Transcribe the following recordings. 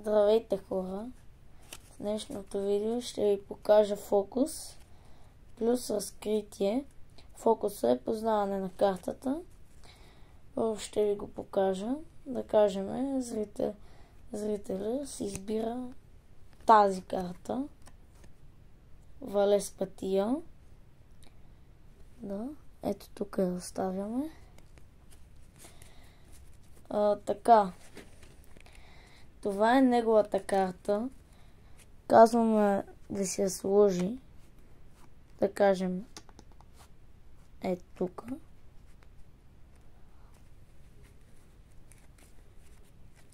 Здравейте хора! В днешното видео ще ви покажа фокус плюс разкритие. Фокусът е познаване на картата. Първо ще ви го покажа. Да кажем, зрителя си избира тази карта. Валес пътия. Да, ето тук я оставяме. Така. Това е неговата карта. Казваме да си я сложи. Да кажем ето тук.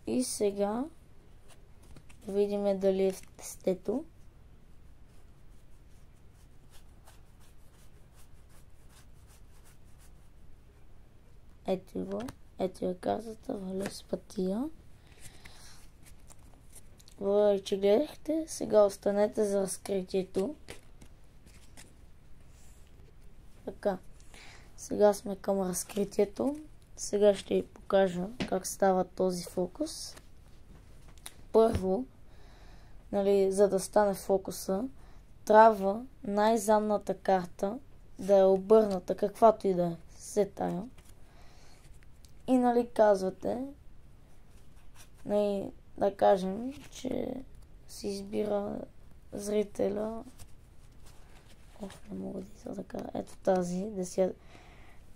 И сега да видим дали е в тестето. Ето го. Ето е картата, Валес пътия. Благодаря, че гледахте. Сега останете за разкритието. Така. Сега сме към разкритието. Сега ще ви покажа как става този фокус. Първо, за да стане фокуса, трябва най-задната карта да е обърната, каквато и да е. Се тая. И казвате, да кажем, че си избира зрителя. Не мога да изяда така. Ето тази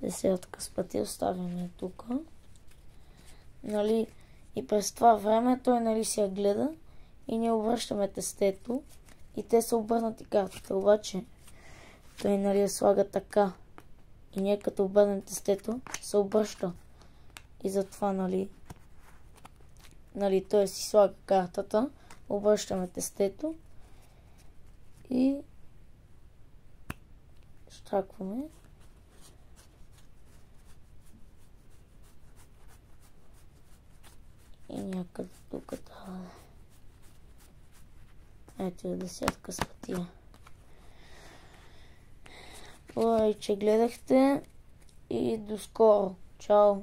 десятка с пъти оставяме тук. И през това време той си я гледа и ние обръщаме тестето и те са обърнати картата. Обаче той я слага така и ние като обърнем тестето се обръща. И затова той си слага картата, обръщаме тестето и щакваме. И някъде тук трябва. Ето е десятка с пътия. Благодаря, че гледахте и до скоро. Чао!